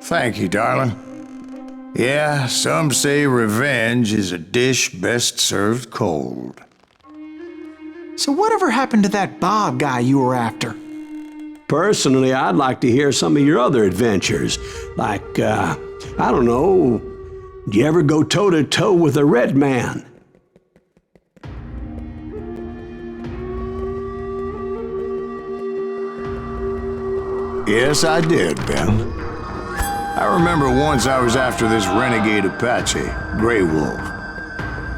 Thank you, darling. Yeah, some say revenge is a dish best served cold. So whatever happened to that Bob guy you were after? Personally, I'd like to hear some of your other adventures. Like, I don't know, did you ever go toe-to-toe with a red man? Yes, I did, Ben. I remember once I was after this renegade Apache, Grey Wolf.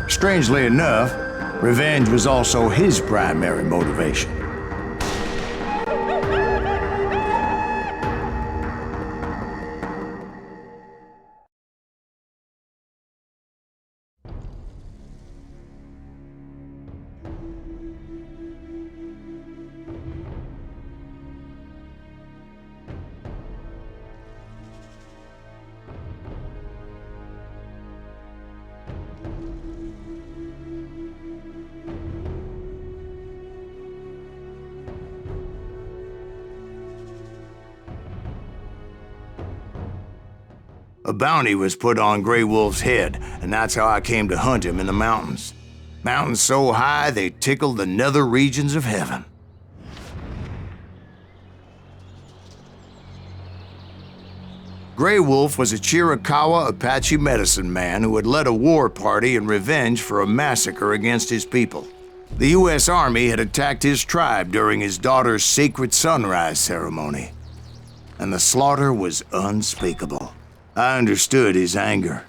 Strangely enough, revenge was also his primary motivation. A bounty was put on Grey Wolf's head, and that's how I came to hunt him in the mountains. Mountains so high they tickled the nether regions of heaven. Grey Wolf was a Chiricahua Apache medicine man who had led a war party in revenge for a massacre against his people. The U.S. Army had attacked his tribe during his daughter's sacred sunrise ceremony, and the slaughter was unspeakable. I understood his anger,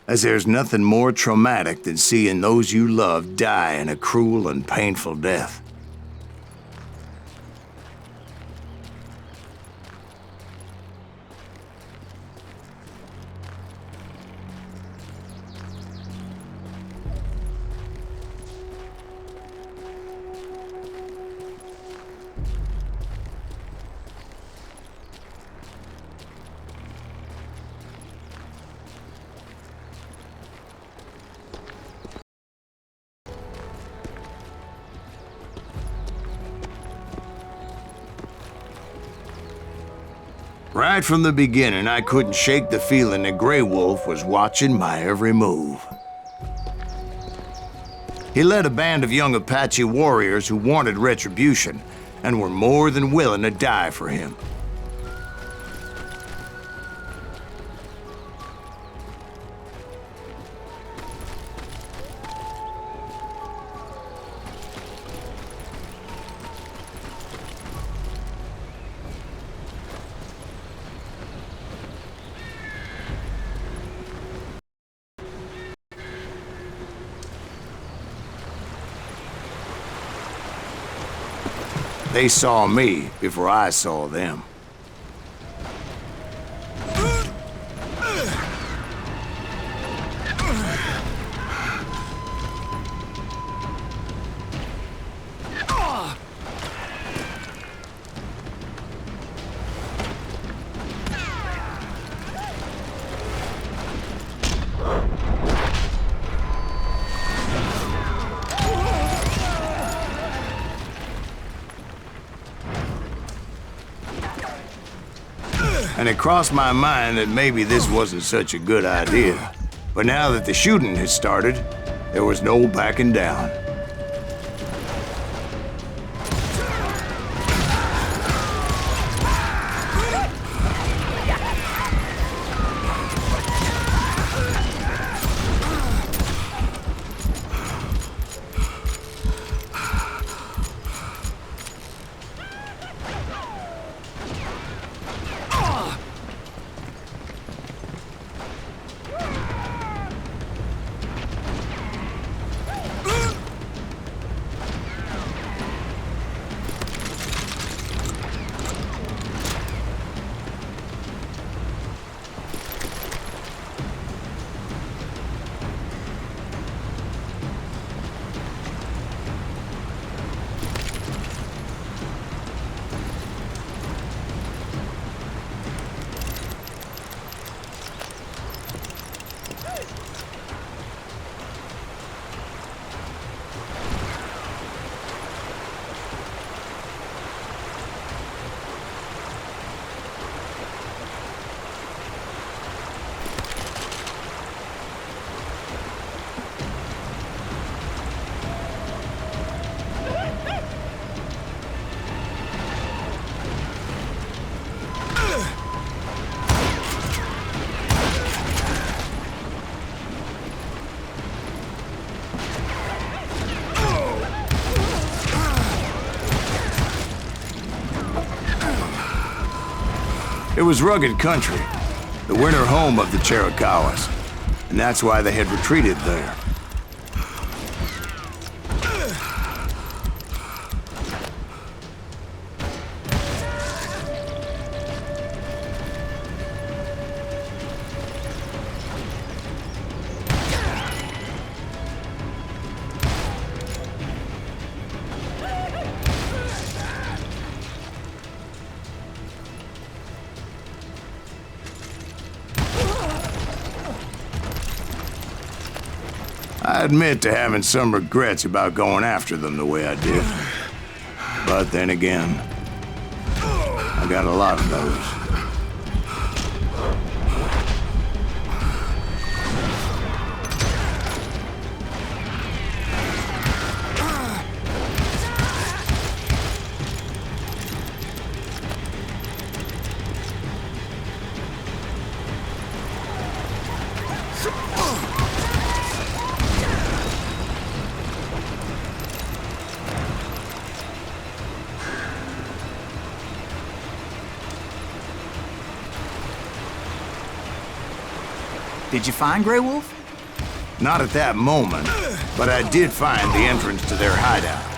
as there's nothing more traumatic than seeing those you love die in a cruel and painful death. Right from the beginning, I couldn't shake the feeling that Grey Wolf was watching my every move. He led a band of young Apache warriors who wanted retribution and were more than willing to die for him. They saw me before I saw them. And it crossed my mind that maybe this wasn't such a good idea. But now that the shooting had started, there was no backing down. It was rugged country, the winter home of the Chiricahuas, and that's why they had retreated there. I admit to having some regrets about going after them the way I did. But then again, I got a lot of those. Did you find Grey Wolf? Not at that moment, but I did find the entrance to their hideout.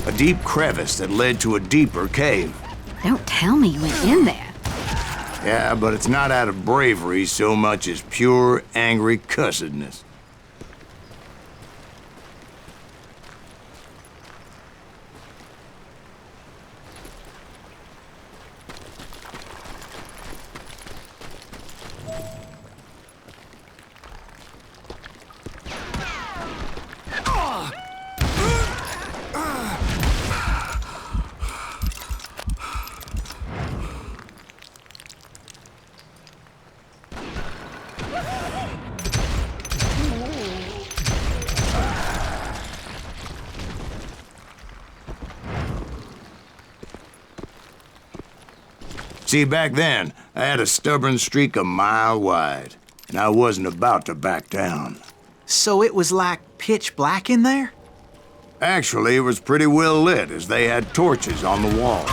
A deep crevice that led to a deeper cave. Don't tell me you went in there. Yeah, but it's not out of bravery so much as pure, angry cussedness. See, back then, I had a stubborn streak a mile wide, and I wasn't about to back down. So it was like pitch black in there? Actually, it was pretty well lit, as they had torches on the wall.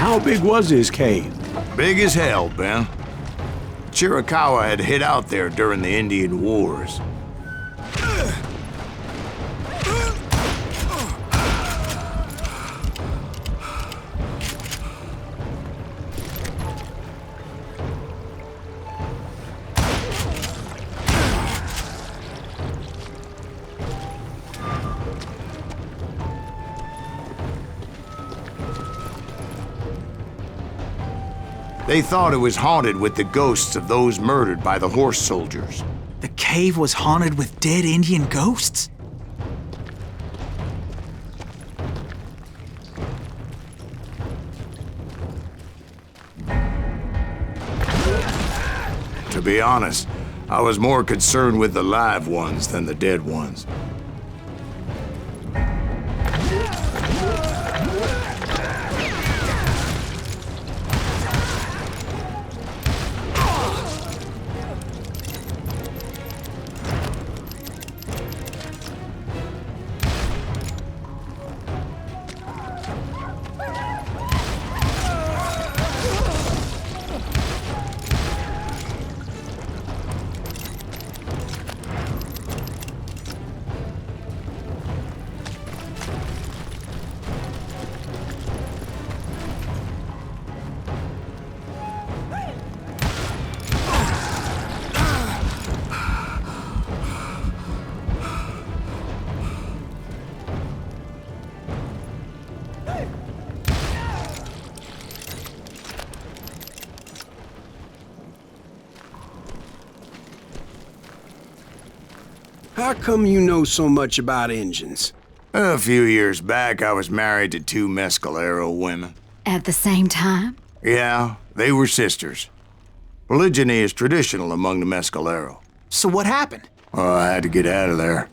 How big was this cave? Big as hell, Ben. Chiricahua had hid out there during the Indian Wars. They thought it was haunted with the ghosts of those murdered by the horse soldiers. The cave was haunted with dead Indian ghosts? To be honest, I was more concerned with the live ones than the dead ones. How come you know so much about engines? A few years back, I was married to two Mescalero women. At the same time? Yeah, they were sisters. Polygyny is traditional among the Mescalero. So what happened? Oh, I had to get out of there.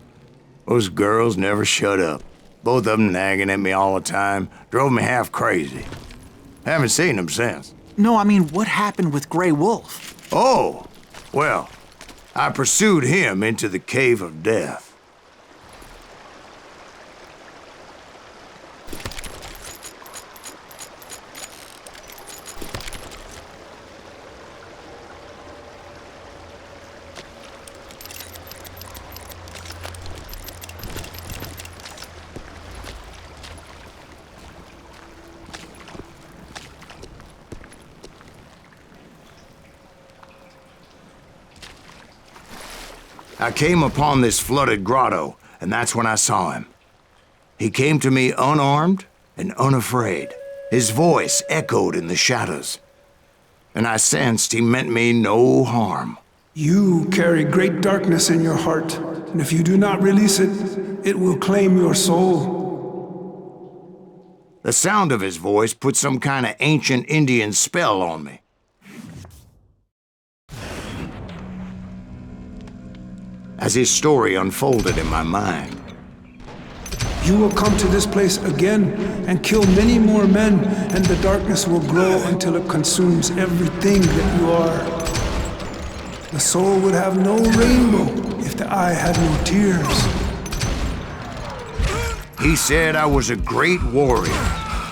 Those girls never shut up. Both of them nagging at me all the time. Drove me half crazy. Haven't seen them since. No, I mean, what happened with Grey Wolf? Oh, well, I pursued him into the Cave of Death. I came upon this flooded grotto, and that's when I saw him. He came to me unarmed and unafraid. His voice echoed in the shadows, and I sensed he meant me no harm. You carry great darkness in your heart, and if you do not release it, it will claim your soul. The sound of his voice put some kind of ancient Indian spell on me. As his story unfolded in my mind, You will come to this place again and kill many more men, and the darkness will grow until it consumes everything that you are. The soul would have no rainbow if the eye had no tears. he said I was a great warrior,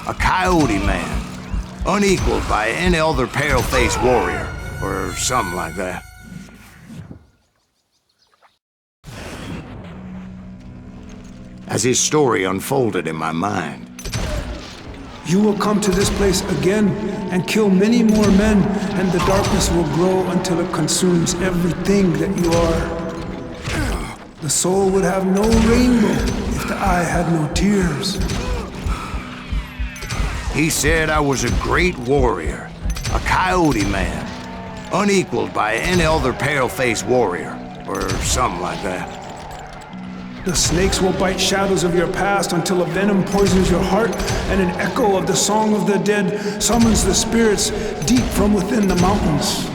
a coyote man, unequaled by any other pale-faced warrior, or something like that. As his story unfolded in my mind, You will come to this place again and kill many more men, and the darkness will grow until it consumes everything that you are. The soul would have no rainbow if the eye had no tears. he said I was a great warrior, a coyote man, unequaled by any other pale-faced warrior, or something like that. The snakes will bite shadows of your past until a venom poisons your heart, and an echo of the song of the dead summons the spirits deep from within the mountains.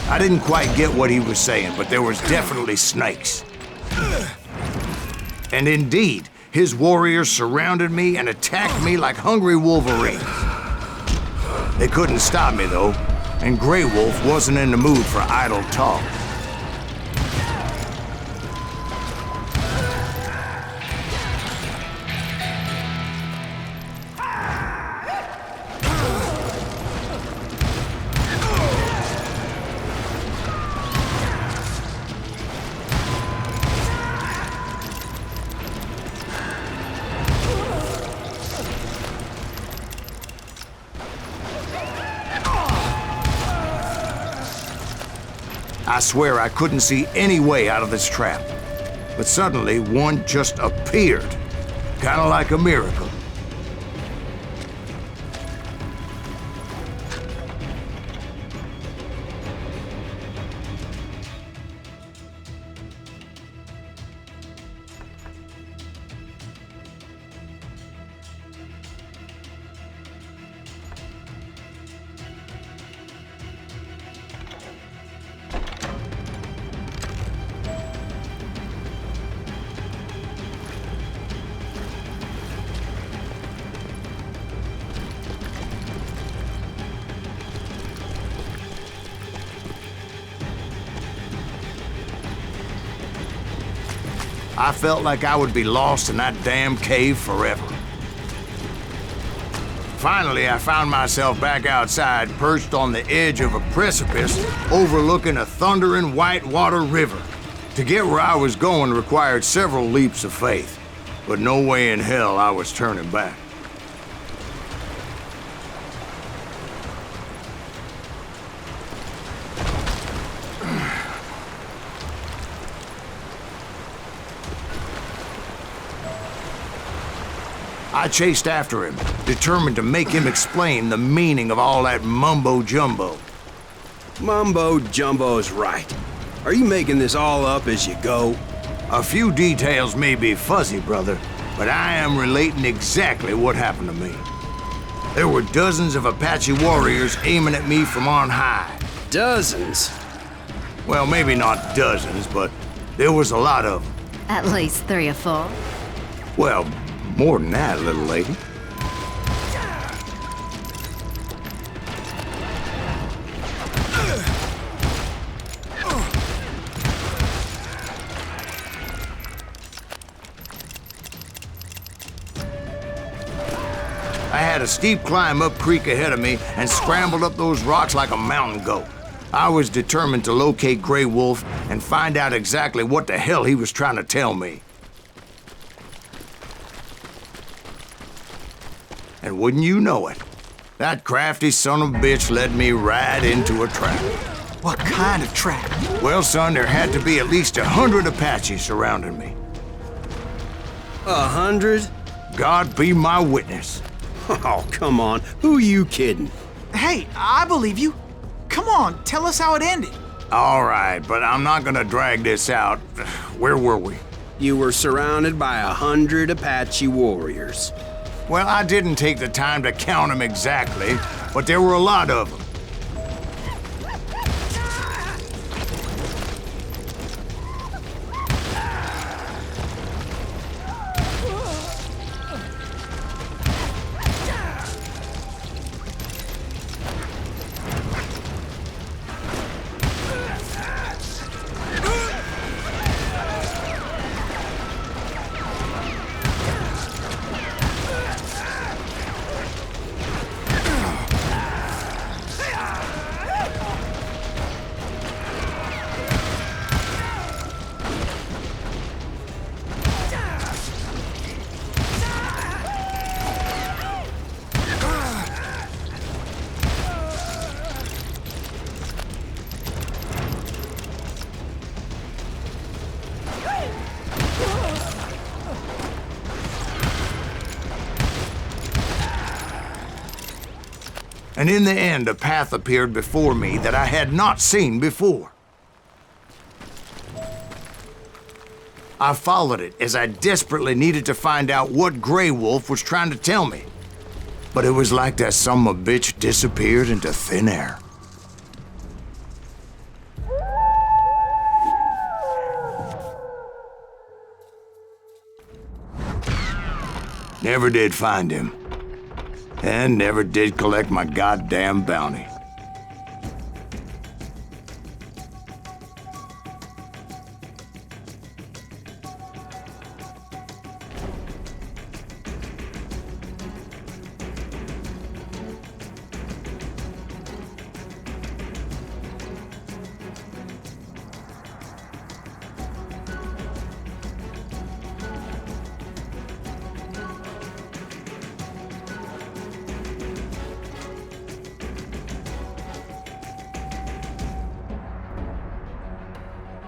I didn't quite get what he was saying, but there was definitely snakes. And indeed, his warriors surrounded me and attacked me like hungry wolverines. They couldn't stop me, though, and Grey Wolf wasn't in the mood for idle talk. I swear I couldn't see any way out of this trap. But suddenly, one just appeared. Kind of like a miracle. I felt like I would be lost in that damn cave forever. Finally, I found myself back outside, perched on the edge of a precipice overlooking a thundering whitewater river. To get where I was going required several leaps of faith, but no way in hell I was turning back. I chased after him, determined to make him explain the meaning of all that mumbo-jumbo. Mumbo-jumbo's right. Are you making this all up as you go? A few details may be fuzzy, brother, but I am relating exactly what happened to me. There were dozens of Apache warriors aiming at me from on high. Dozens? Well, maybe not dozens, but there was a lot of them. At least 3 or 4. Well, more than that, little lady. I had a steep climb up creek ahead of me and scrambled up those rocks like a mountain goat. I was determined to locate Grey Wolf and find out exactly what the hell he was trying to tell me. And wouldn't you know it, that crafty son of a bitch led me right into a trap. What kind of trap? Well, son, there had to be at least 100 Apaches surrounding me. 100? God be my witness. Oh, come on. Who you kidding? Hey, I believe you. Come on, tell us how it ended. All right, but I'm not gonna drag this out. Where were we? You were surrounded by 100 Apache warriors. Well, I didn't take the time to count them exactly, but there were a lot of them. And in the end, a path appeared before me that I had not seen before. I followed it as I desperately needed to find out what Grey Wolf was trying to tell me. But it was like that son of a bitch disappeared into thin air. Never did find him. And never did collect my goddamn bounty.